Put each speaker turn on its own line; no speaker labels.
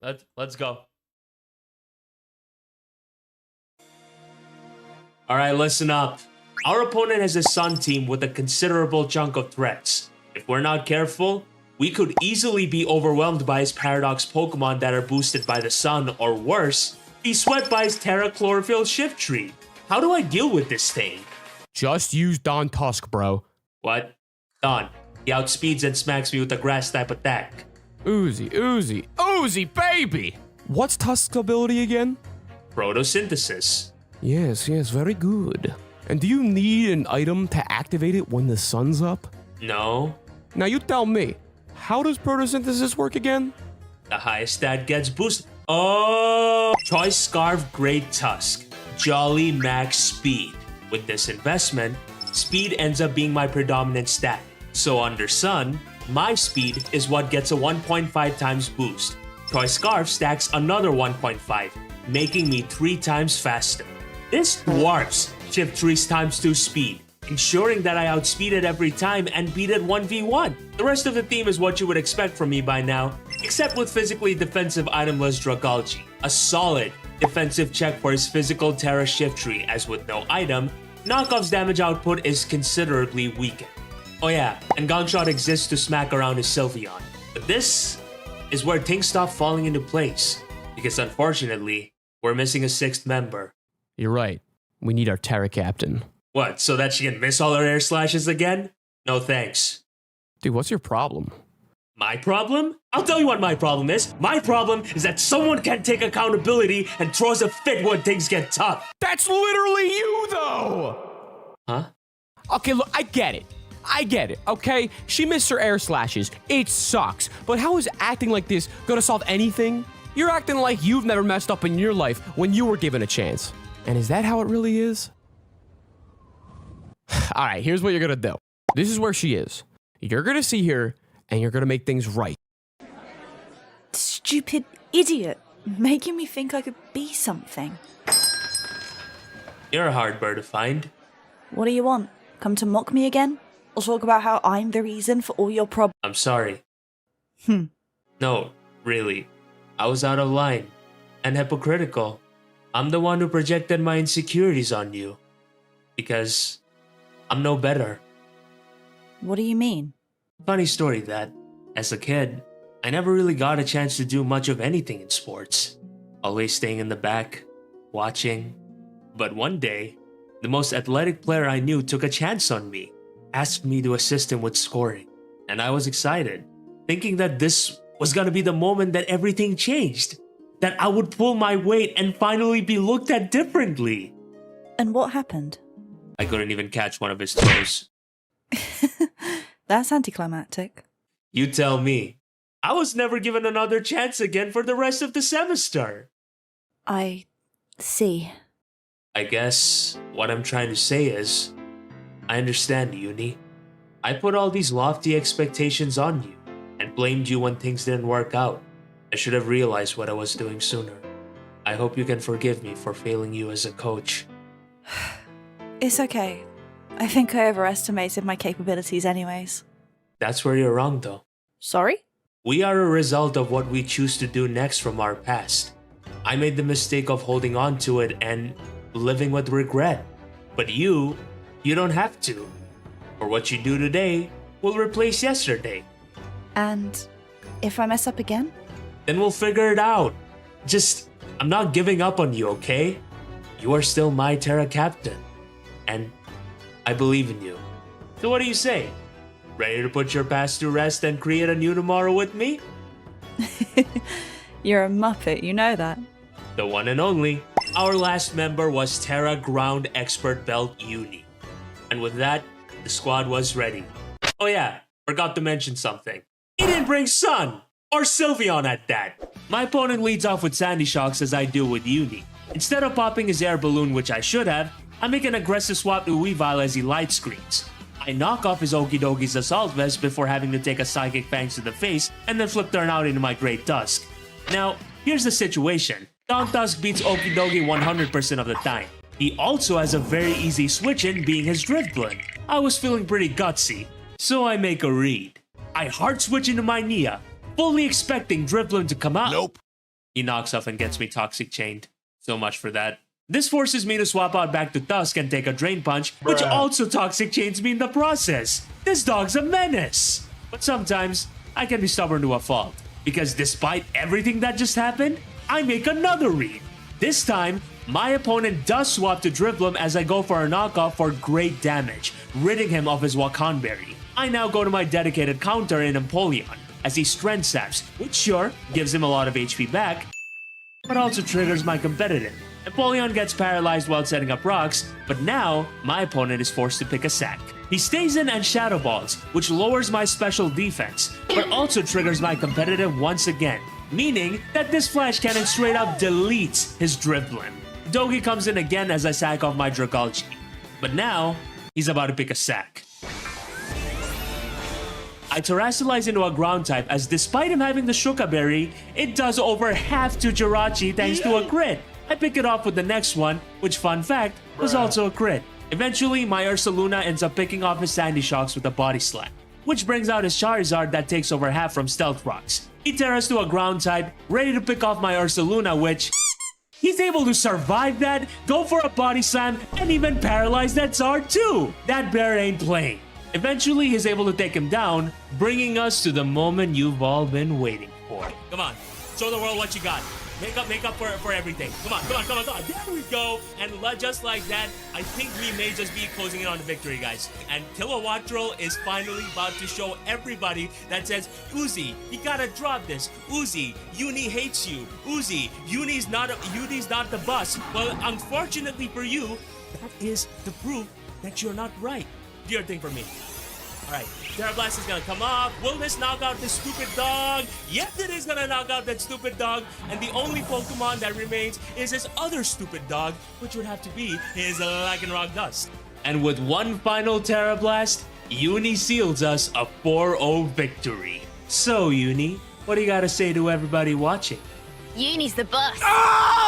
Let's go. Alright, listen up. Our opponent has a Sun team with a considerable chunk of threats. If we're not careful, we could easily be overwhelmed by his Paradox Pokemon that are boosted by the Sun, or worse, be swept by his Terra Chlorophyll Shift Tree. How do I deal with this thing?
Just use Don Tusk, bro.
What? Don. He outspeeds and smacks me with a grass type attack.
Uzi, baby! What's Tusk's ability again?
Photosynthesis.
Yes, very good. And do you need an item to activate it when the sun's up?
No.
Now you tell me, how does photosynthesis work again?
The highest stat gets boosted. Oh! Choice Scarf Great Tusk. Jolly Max Speed. With this investment, speed ends up being my predominant stat. So under Sun, my speed is what gets a 1.5 times boost. Choice Scarf stacks another 1.5, making me 3 times faster. This dwarfs Shift Tree's ×2 speed, ensuring that I outspeed it every time and beat it 1v1. The rest of the theme is what you would expect from me by now, except with physically defensive itemless Dragalge. A solid defensive check for his physical Terra Shift Tree, as with no item, Knockoff's damage output is considerably weakened. Oh yeah, and Gong Shot exists to smack around his Sylveon. But this is where things stop falling into place, because unfortunately, we're missing a 6th member.
You're right. We need our Terra Captain.
What, so that she can miss all her air slashes again? No thanks.
Dude, what's your problem?
My problem? I'll tell you what my problem is. My problem is that someone can't take accountability and throws a fit when things get tough.
That's literally you, though!
Huh?
Okay, look, I get it, okay? She missed her air slashes. It sucks. But how is acting like this gonna solve anything? You're acting like you've never messed up in your life when you were given a chance. And is that how it really is? Alright, here's what you're gonna do. This is where she is. You're gonna see her, and you're gonna make things right.
Stupid idiot. Making me think I could be something.
You're a hard bird to find.
What do you want? Come to mock me again? Or talk about how I'm the reason for all your problems?
I'm sorry. No, really. I was out of line. And hypocritical. I'm the one who projected my insecurities on you. Because I'm no better.
What do you mean?
Funny story that, as a kid, I never really got a chance to do much of anything in sports. Always staying in the back, watching. But one day, the most athletic player I knew took a chance on me, asked me to assist him with scoring. And I was excited, thinking that this was gonna be the moment that everything changed. That I would pull my weight and finally be looked at differently.
And what happened?
I couldn't even catch one of his throws.
That's anticlimactic.
You tell me. I was never given another chance again for the rest of the semester.
I see.
I guess what I'm trying to say is, I understand, Eunie. I put all these lofty expectations on you and blamed you when things didn't work out. I should have realized what I was doing sooner. I hope you can forgive me for failing you as a coach.
It's okay. I think I overestimated my capabilities anyways.
That's where you're wrong, though.
Sorry?
We are a result of what we choose to do next from our past. I made the mistake of holding on to it and living with regret. But you don't have to. For what you do today will replace yesterday.
And if I mess up again?
Then we'll figure it out. I'm not giving up on you, okay? You are still my Terra Captain. And I believe in you. So what do you say? Ready to put your past to rest and create a new tomorrow with me?
You're a muppet, you know that.
The one and only. Our last member was Terra Ground Expert Belt Eunie. And with that, the squad was ready. Oh yeah, forgot to mention something. He didn't bring Sun! Or Sylveon at that. My opponent leads off with Sandy Shocks as I do with Eunie. Instead of popping his air balloon, which I should have, I make an aggressive swap to Weavile as he light screens. I knock off his Okidogi's Assault Vest before having to take a Psychic Fangs to the face and then flip turn out into my Great Tusk. Now, here's the situation. Don Tusk beats Okidogi 100% of the time. He also has a very easy switch in being his Drifblim. I was feeling pretty gutsy, so I make a read. I hard switch into my Nia, fully expecting Drifblim to come out.
Nope.
He knocks off and gets me toxic chained. So much for that. This forces me to swap out back to Tusk and take a Drain Punch, which also toxic chains me in the process. This dog's a menace. But sometimes, I can be stubborn to a fault. Because despite everything that just happened, I make another read. This time, my opponent does swap to Dribblum as I go for a knockoff for great damage, ridding him of his Wakan Berry. I now go to my dedicated counter in Empoleon, as he Strength Saps, which sure, gives him a lot of HP back, but also triggers my competitive. Empoleon gets paralyzed while setting up rocks, but now, my opponent is forced to pick a sack. He stays in and Shadow Balls, which lowers my special defense, but also triggers my competitive once again, meaning that this Flash Cannon straight up deletes his Dribblum. Dogi comes in again as I sack off my Dragalge, but now, he's about to pick a sack. I Terrasilize into a ground type as despite him having the Shuka Berry, it does over half to Jirachi thanks to a crit. I pick it off with the next one, which fun fact, was also a crit. Eventually, my Ursaluna ends up picking off his Sandy Shocks with a Body Slam, which brings out his Charizard that takes over half from Stealth Rocks. He terras to a ground type, ready to pick off my Ursaluna, which... he's able to survive that, go for a Body Slam, and even paralyze that Zard too! That bear ain't playing. Eventually, he's able to take him down, bringing us to the moment you've all been waiting for. Come on, show the world what you got. Make up for everything. Come on. There we go. And just like that, I think we may just be closing in on the victory, guys. And Kilowattrel is finally about to show everybody that says, Uzi, you gotta drop this. Uzi, Eunie hates you. Uzi, Eunie's not the boss. Well, unfortunately for you, that is the proof that you're not right. Do your thing for me. Alright, Terra Blast is gonna come up. Will this knock out this stupid dog? Yes, it is gonna knock out that stupid dog. And the only Pokemon that remains is this other stupid dog, which would have to be his Lycanroc Dust. And with one final Terra Blast, Eunie seals us a 4-0 victory. So, Eunie, what do you gotta say to everybody watching?
Eunie's the boss.
Ah!